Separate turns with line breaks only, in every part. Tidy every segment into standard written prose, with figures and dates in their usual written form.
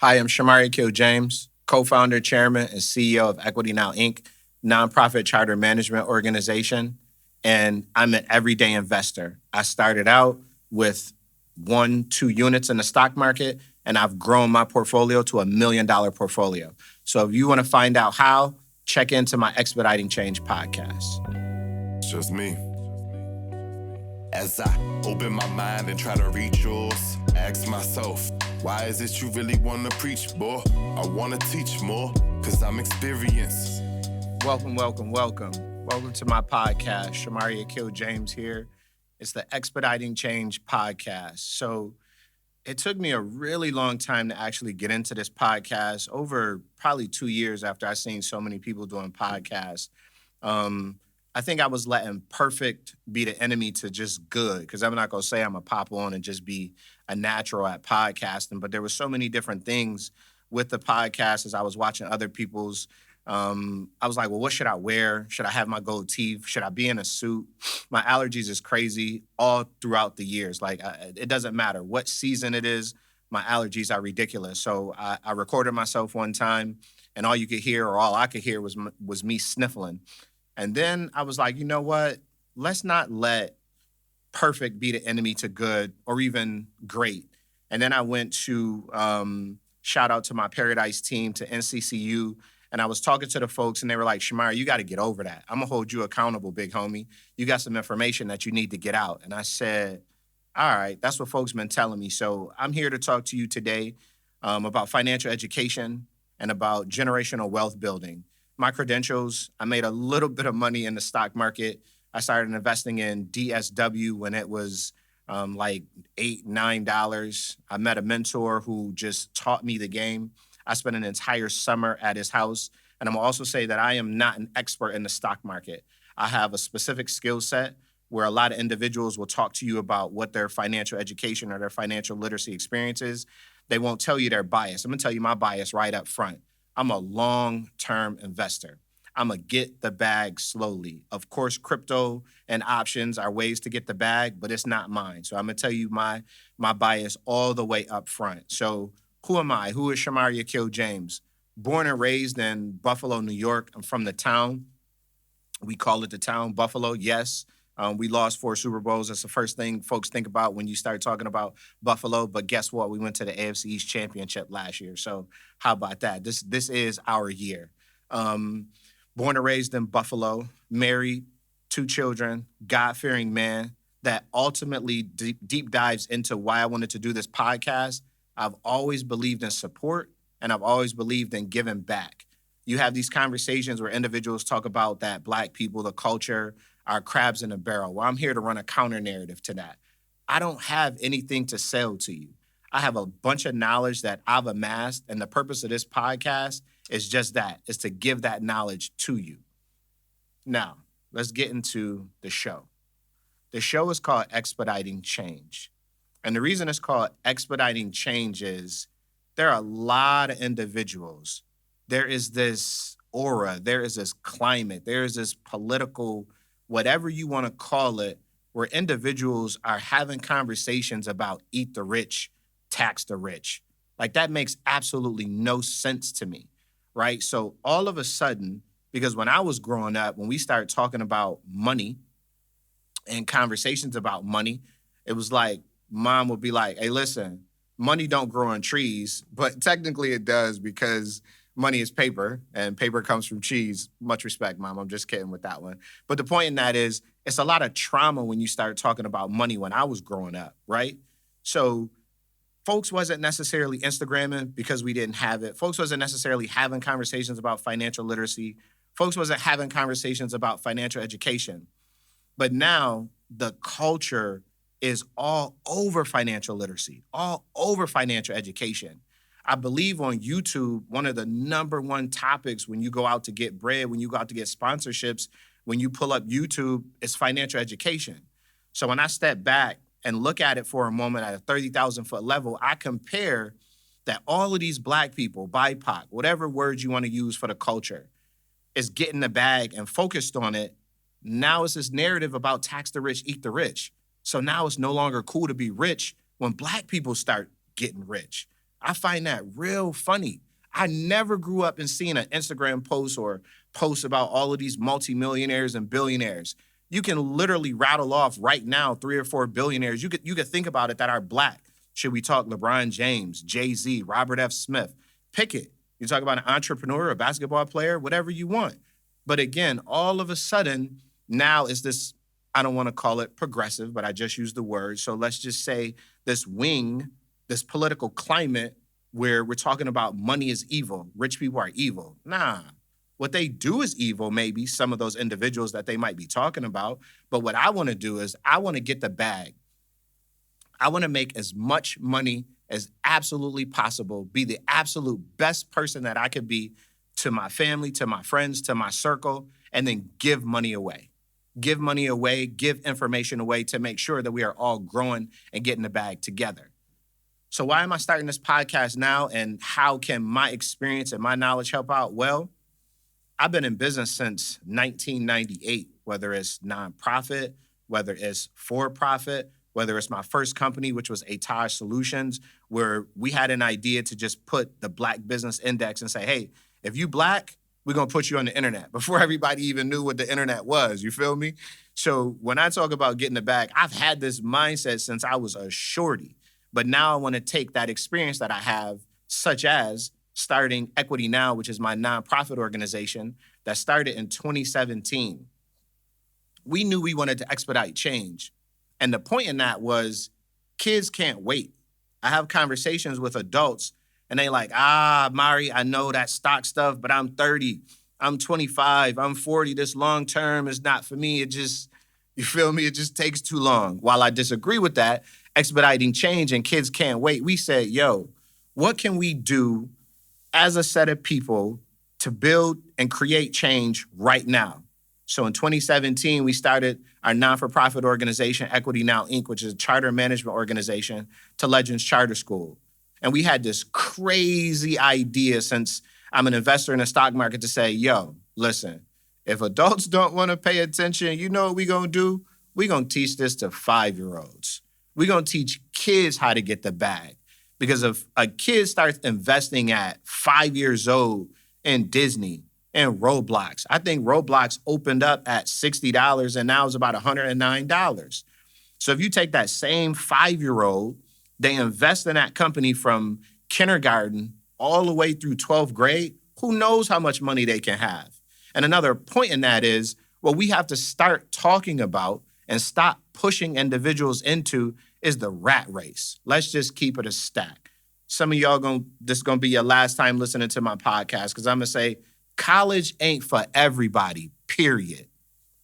Hi, I'm Shomari James, co-founder, chairman, and CEO of Equity Now Inc., nonprofit charter management organization, and I'm an everyday investor. I started out with 1, 2 units in the stock market, and I've grown my portfolio to $1 million portfolio. So if you want to find out how, check into my Expediting Change podcast.
It's just me. As I open my mind and try to read yours, ask myself, why is it you really want to preach, boy? I want to teach more, because I'm experienced.
Welcome to my podcast. Shomari James here. It's the Expediting Change Podcast. So it took me a really long time to actually get into this podcast, over probably 2 years after I seen so many people doing podcasts. I think I was letting perfect be the enemy to just good, because I'm not going to say I'm a pop on and just be a natural at podcasting, but there were so many different things with the podcast as I was watching other people's. I was like, well, what should I wear? Should I have my gold teeth? Should I be in a suit? My allergies is crazy all throughout the years. It doesn't matter what season it is. My allergies are ridiculous. So I recorded myself one time, and all you could hear, or all I could hear, was me sniffling. And then I was like, you know what? Let's not let perfect be the enemy to good or even great. And then I went to shout out to my Paradise team, to NCCU. And I was talking to the folks, and they were like, Shomari, you got to get over that. I'm going to hold you accountable, big homie. You got some information that you need to get out. And I said, all right, that's what folks been telling me. So I'm here to talk to you today about financial education and about generational wealth building. My credentials, I made a little bit of money in the stock market. I started investing in DSW when it was like $8, $9. I met a mentor who just taught me the game. I spent an entire summer at his house. And I'm also say that I am not an expert in the stock market. I have a specific skill set where a lot of individuals will talk to you about what their financial education or their financial literacy experience is. They won't tell you their bias. I'm going to tell you my bias right up front. I'm a long-term investor. I'm going to get the bag slowly. Of course, crypto and options are ways to get the bag, but it's not mine. So I'm going to tell you my bias all the way up front. So who am I? Who is Shomari James? Born and raised in Buffalo, New York. I'm from the town. We call it the town, Buffalo, yes. We lost 4 Super Bowls. That's the first thing folks think about when you start talking about Buffalo. But guess what? We went to the AFC East Championship last year. So how about that? This is our year. Born and raised in Buffalo, married, 2 children, God-fearing man that ultimately deep dives into why I wanted to do this podcast. I've always believed in support, and I've always believed in giving back. You have these conversations where individuals talk about that Black people, the culture, are crabs in a barrel. Well, I'm here to run a counter narrative to that. I don't have anything to sell to you. I have a bunch of knowledge that I've amassed, and the purpose of this podcast is just that, is to give that knowledge to you. Now, let's get into the show. The show is called Expediting Change. And the reason it's called Expediting Change is there are a lot of individuals. There is this aura, there is this climate, there is this political, whatever you want to call it, where individuals are having conversations about eat the rich, tax the rich. Like, that makes absolutely no sense to me, right? So all of a sudden, because when I was growing up, when we started talking about money and conversations about money, it was like, mom would be like, hey, listen, money don't grow on trees, but technically it does, because money is paper, and paper comes from cheese. Much respect, Mom. I'm just kidding with that one. But the point in that is, it's a lot of trauma when you start talking about money when I was growing up, right? So folks wasn't necessarily Instagramming because we didn't have it. Folks wasn't necessarily having conversations about financial literacy. Folks wasn't having conversations about financial education. But now the culture is all over financial literacy, all over financial education. I believe on YouTube, one of the number one topics when you go out to get bread, when you go out to get sponsorships, when you pull up YouTube, is financial education. So when I step back and look at it for a moment at a 30,000 foot level, I compare that all of these Black people, BIPOC, whatever words you want to use for the culture, is getting the bag and focused on it. Now it's this narrative about tax the rich, eat the rich. So now it's no longer cool to be rich when Black people start getting rich. I find that real funny. I never grew up and seen an Instagram post or post about all of these multimillionaires and billionaires. You can literally rattle off right now 3 or 4 billionaires. You could think about it that are black. Should we talk LeBron James, Jay-Z, Robert F. Smith? Pick it. You talk about an entrepreneur, a basketball player, whatever you want. But again, all of a sudden, now is this, I don't want to call it progressive, but I just use the word. So let's just say this wing, this political climate where we're talking about money is evil, rich people are evil. Nah, what they do is evil, maybe some of those individuals that they might be talking about. But what I want to do is I want to get the bag. I want to make as much money as absolutely possible, be the absolute best person that I could be to my family, to my friends, to my circle, and then give money away. Give money away, give information away to make sure that we are all growing and getting the bag together. So why am I starting this podcast now, and how can my experience and my knowledge help out? Well, I've been in business since 1998, whether it's nonprofit, whether it's for-profit, whether it's my first company, which was Etage Solutions, where we had an idea to just put the Black Business Index and say, hey, if you Black, we're going to put you on the internet, before everybody even knew what the internet was. You feel me? So when I talk about getting the bag, I've had this mindset since I was a shorty. But now I want to take that experience that I have, such as starting Equity Now, which is my nonprofit organization that started in 2017. We knew we wanted to expedite change. And the point in that was kids can't wait. I have conversations with adults and they like, Mari, I know that stock stuff, but I'm 30, I'm 25, I'm 40. This long term is not for me. It just, you feel me? It just takes too long. While I disagree with that, expediting change and kids can't wait, we said, yo, what can we do as a set of people to build and create change right now? So in 2017, we started our non-for-profit organization, Equity Now, Inc., which is a charter management organization to Legends Charter School. And we had this crazy idea, since I'm an investor in the stock market, to say, yo, listen, if adults don't want to pay attention, you know what we're going to do? We're going to teach this to 5-year-olds. We're going to teach kids how to get the bag. Because if a kid starts investing at 5 years old in Disney and Roblox, I think Roblox opened up at $60 and now it's about $109. So if you take that same 5-year-old, they invest in that company from kindergarten all the way through 12th grade, who knows how much money they can have? And another point in that is, what we have to start talking about and stop pushing individuals into is the rat race. Let's just keep it a stack. Some of y'all this is gonna be your last time listening to my podcast, because I'm gonna say college ain't for everybody, period.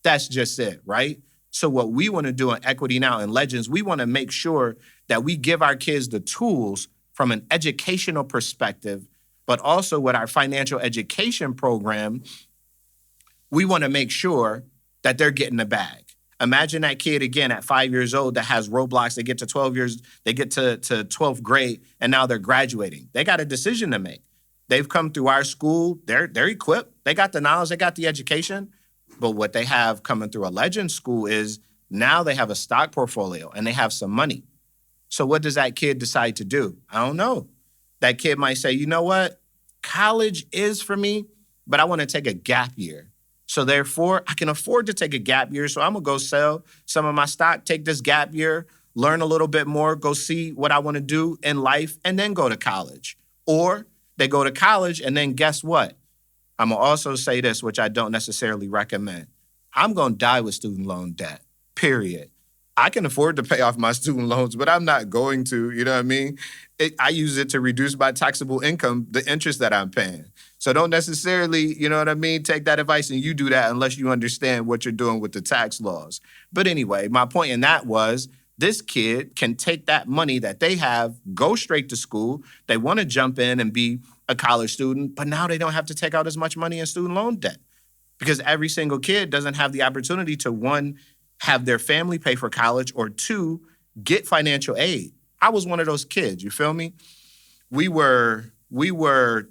That's just it, right? So what we wanna do in Equity Now and Legends, we wanna make sure that we give our kids the tools from an educational perspective, but also with our financial education program, we wanna make sure that they're getting the bag. Imagine that kid again at 5 years old that has Roblox. They get to 12 years, they get to 12th grade, and now they're graduating. They got a decision to make. They've come through our school. They're equipped. They got the knowledge. They got the education. But what they have coming through a Legends school is now they have a stock portfolio and they have some money. So what does that kid decide to do? I don't know. That kid might say, you know what? College is for me, but I want to take a gap year. So therefore, I can afford to take a gap year. So I'm going to go sell some of my stock, take this gap year, learn a little bit more, go see what I want to do in life, and then go to college. Or they go to college, and then guess what? I'm going to also say this, which I don't necessarily recommend. I'm going to die with student loan debt, period. I can afford to pay off my student loans, but I'm not going to, you know what I mean? I use it to reduce my taxable income, the interest that I'm paying. So don't necessarily, you know what I mean, take that advice and you do that unless you understand what you're doing with the tax laws. But anyway, my point in that was this kid can take that money that they have, go straight to school. They want to jump in and be a college student, but now they don't have to take out as much money in student loan debt because every single kid doesn't have the opportunity to, one, have their family pay for college, or two, get financial aid. I was one of those kids, you feel me? We were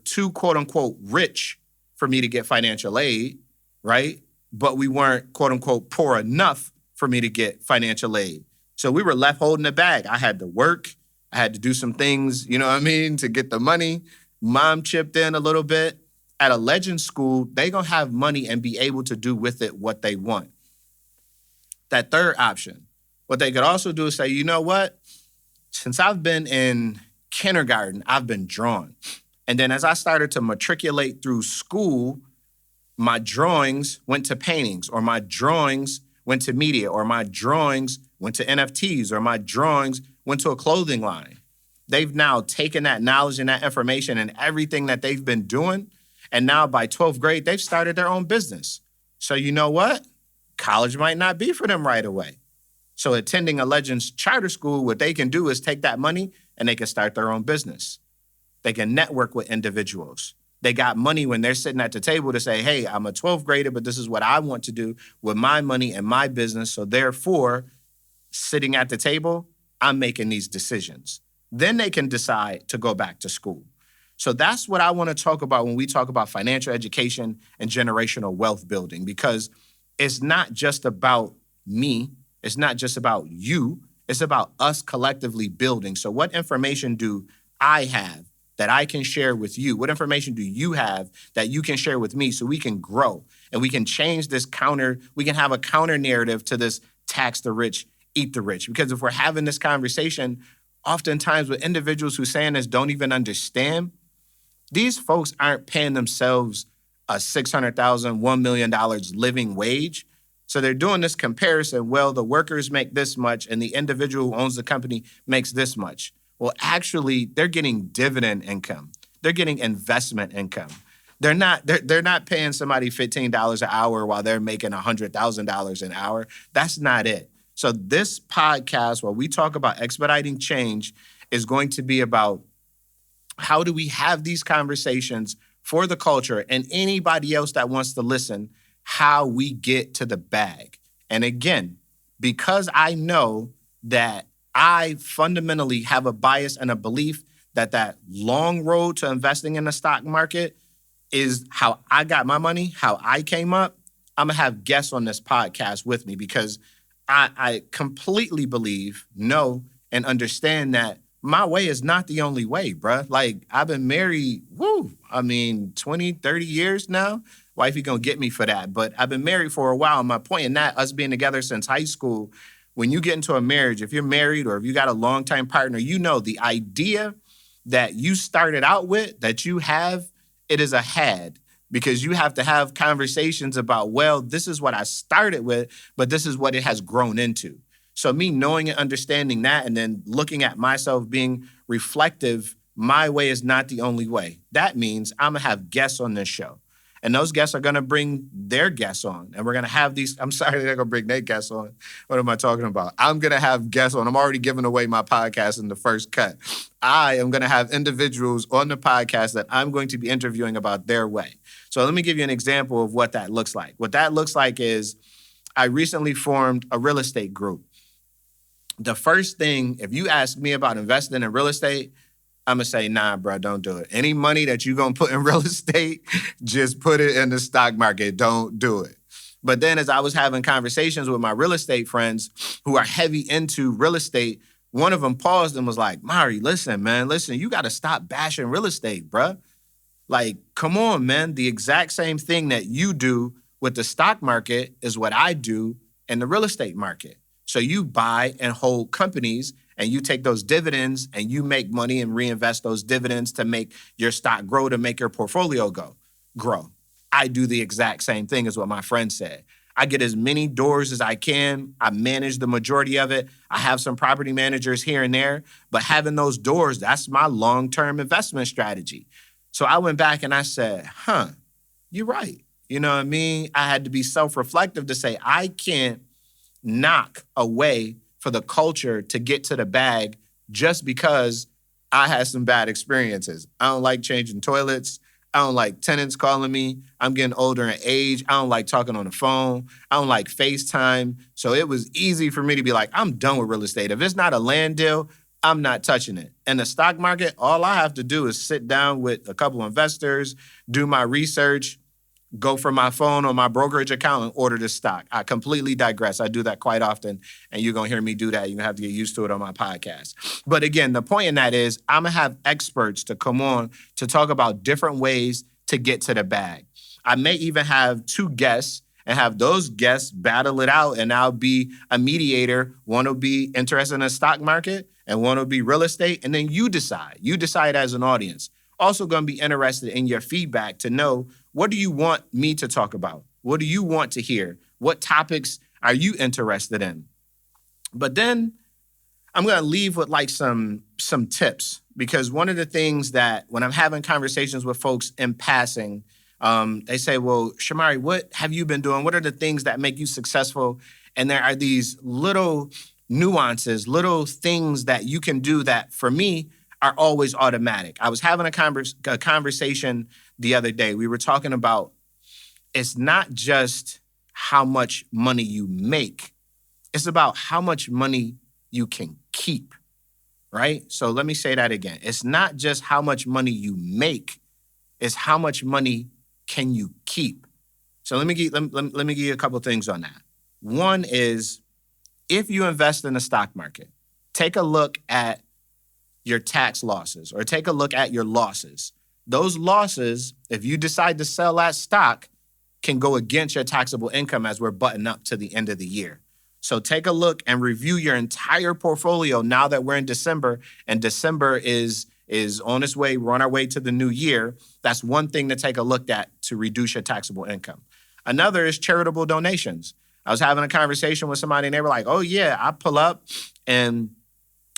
too, quote unquote, rich for me to get financial aid, right? But we weren't, quote unquote, poor enough for me to get financial aid. So we were left holding the bag. I had to work. I had to do some things, you know what I mean, to get the money. Mom chipped in a little bit. At a legend school, they gonna have money and be able to do with it what they want. That third option, what they could also do is say, you know what? Since I've been in kindergarten, I've been drawn. And then as I started to matriculate through school, my drawings went to paintings, or my drawings went to media, or my drawings went to NFTs, or my drawings went to a clothing line. They've now taken that knowledge and that information and everything that they've been doing, and now by 12th grade, they've started their own business. So you know what? College might not be for them right away. So attending a Legends charter school, what they can do is take that money and they can start their own business. They can network with individuals. They got money when they're sitting at the table to say, hey, I'm a 12th grader, but this is what I want to do with my money and my business. So therefore, sitting at the table, I'm making these decisions. Then they can decide to go back to school. So that's what I want to talk about when we talk about financial education and generational wealth building, because it's not just about me. It's not just about you. It's about us collectively building. So what information do I have that I can share with you? What information do you have that you can share with me so we can grow and we can change this we can have a counter narrative to this tax the rich, eat the rich? Because if we're having this conversation, oftentimes with individuals who saying this don't even understand, these folks aren't paying themselves a $600,000, $1 million living wage. So they're doing this comparison. Well, the workers make this much and the individual who owns the company makes this much. Well, actually, they're getting dividend income. They're getting investment income. They're not paying somebody $15 an hour while they're making $100,000 an hour. That's not it. So this podcast, where we talk about expediting change, is going to be about how do we have these conversations for the culture and anybody else that wants to listen, how we get to the bag. And again, because I know that I fundamentally have a bias and a belief that that long road to investing in the stock market is how I got my money, how I came up, I'm going to have guests on this podcast with me because I completely believe, know, and understand that my way is not the only way, bruh. Like, I've been married, 20, 30 years now. Wifey gonna get me for that. But I've been married for a while. And my point in that, us being together since high school, when you get into a marriage, if you're married or if you got a longtime partner, you know the idea that you started out with, that you have, it is a had. Because you have to have conversations about, well, this is what I started with, but this is what it has grown into. So me knowing and understanding that and then looking at myself being reflective, my way is not the only way. That means I'm going to have guests on this show. And those guests are going to bring their guests on. And we're going to have these, I'm sorry, they're going to bring their guests on. What am I talking about? I'm going to have guests on. I'm already giving away my podcast in the first cut. I am going to have individuals on the podcast that I'm going to be interviewing about their way. So let me give you an example of what that looks like. What that looks like is I recently formed a real estate group. The first thing, if you ask me about investing in real estate, I'm going to say, nah, bro, don't do it. Any money that you're going to put in real estate, just put it in the stock market. Don't do it. But then as I was having conversations with my real estate friends who are heavy into real estate, one of them paused and was like, Mari, listen, you got to stop bashing real estate, bro. Like, come on, man. The exact same thing that you do with the stock market is what I do in the real estate market. So you buy and hold companies and you take those dividends and you make money and reinvest those dividends to make your stock grow, to make your portfolio grow. I do the exact same thing as what my friend said. I get as many doors as I can. I manage the majority of it. I have some property managers here and there, but having those doors, that's my long-term investment strategy. So I went back and I said, you're right. You know what I mean? I had to be self-reflective to say, I can't knock away for the culture to get to the bag just because I had some bad experiences. I don't like changing toilets. I don't like tenants calling me. I'm getting older in age. I don't like talking on the phone. I don't like FaceTime. So it was easy for me to be like, I'm done with real estate. If it's not a land deal, I'm not touching it. In the stock market, all I have to do is sit down with a couple investors, do my research, go from my phone or my brokerage account and order the stock. I completely digress. I do that quite often, and you're going to hear me do that. You're going to have to get used to it on my podcast. But again, the point in that is I'm going to have experts to come on to talk about different ways to get to the bag. I may even have 2 guests and have those guests battle it out, and I'll be a mediator. One will be interested in the stock market, and one will be real estate, and then you decide. You decide as an audience. Also going to be interested in your feedback to know, what do you want me to talk about? What do you want to hear? What topics are you interested in? But then I'm going to leave with like some tips, because one of the things that when I'm having conversations with folks in passing, they say, well, Shomari, what have you been doing? What are the things that make you successful? And there are these little nuances, little things that you can do that for me are always automatic. I was having a conversation the other day. We were talking about it's not just how much money you make. It's about how much money you can keep, right? So let me say that again. It's not just how much money you make. It's how much money can you keep. So let me give you a couple things on that. One is, if you invest in the stock market, take a look at your tax losses or take a look at your losses. Those losses, if you decide to sell that stock, can go against your taxable income as we're butting up to the end of the year. So take a look and review your entire portfolio now that we're in December, and December is on its way. We're on our way to the new year. That's one thing to take a look at to reduce your taxable income. Another is charitable donations. I was having a conversation with somebody and they were like, oh yeah, I pull up and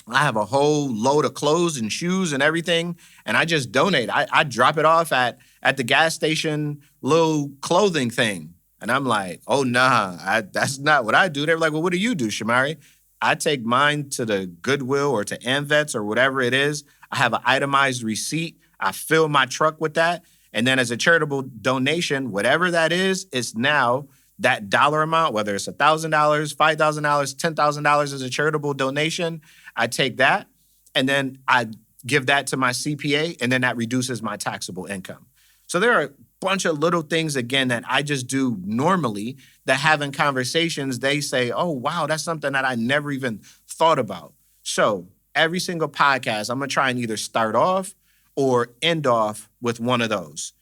I have a whole load of clothes and shoes and everything, and I just donate. I drop it off at the gas station, little clothing thing. And I'm like, oh, nah, that's not what I do. They're like, well, what do you do, Shomari? I take mine to the Goodwill or to AmVets or whatever it is. I have an itemized receipt. I fill my truck with that. And then as a charitable donation, whatever that is, it's now that dollar amount, whether it's $1,000, $5,000, $10,000 as a charitable donation, I take that and then I give that to my CPA, and then that reduces my taxable income. So there are a bunch of little things, again, that I just do normally that having conversations, they say, oh, wow, that's something that I never even thought about. So every single podcast, I'm going to try and either start off or end off with one of those.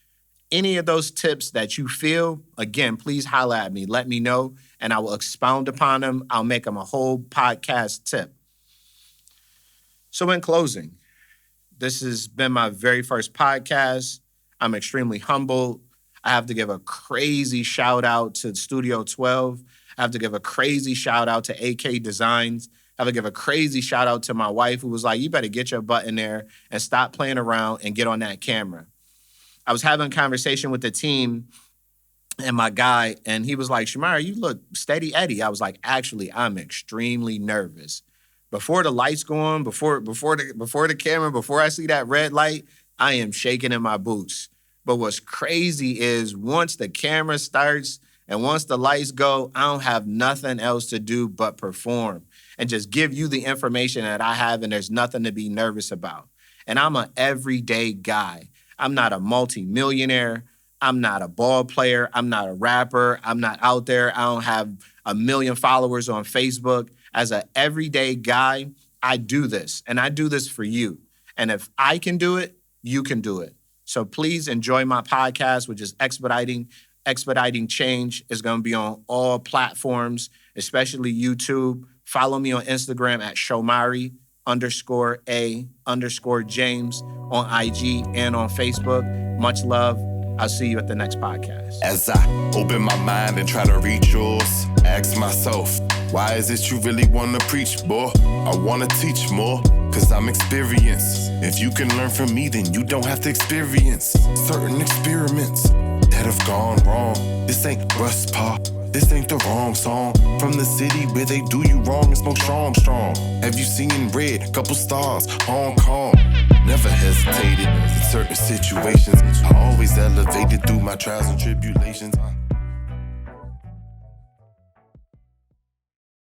Any of those tips that you feel, again, please holler at me. Let me know, and I will expound upon them. I'll make them a whole podcast tip. So in closing, this has been my very first podcast. I'm extremely humbled. I have to give a crazy shout out to Studio 12. I have to give a crazy shout out to AK Designs. I have to give a crazy shout out to my wife, who was like, you better get your butt in there and stop playing around and get on that camera. I was having a conversation with the team and my guy, and he was like, Shomari, you look steady Eddie. I was like, actually, I'm extremely nervous. Before the lights go on, before the camera, before I see that red light, I am shaking in my boots. But what's crazy is once the camera starts and once the lights go, I don't have nothing else to do but perform and just give you the information that I have, and there's nothing to be nervous about. And I'm an everyday guy. I'm not a multi-millionaire. I'm not a ball player. I'm not a rapper. I'm not out there. I don't have 1 million followers on Facebook. As an everyday guy, I do this, and I do this for you. And if I can do it, you can do it. So please enjoy my podcast, which is Expediting Change. It's going to be on all platforms, especially YouTube. Follow me on Instagram at Shomari_A_James on IG and on Facebook. Much love. I'll see you at the next podcast.
As I open my mind and try to reach yours, ask myself, why is it you really want to preach, boy? I want to teach more, cause I'm experienced. If you can learn from me, then you don't have to experience certain experiments that have gone wrong. This ain't Russ Pop, this ain't the wrong song. From the city where they do you wrong and smoke strong. Have you seen red, couple stars, Hong Kong? Never hesitated in certain situations. I always elevated through my trials and tribulations.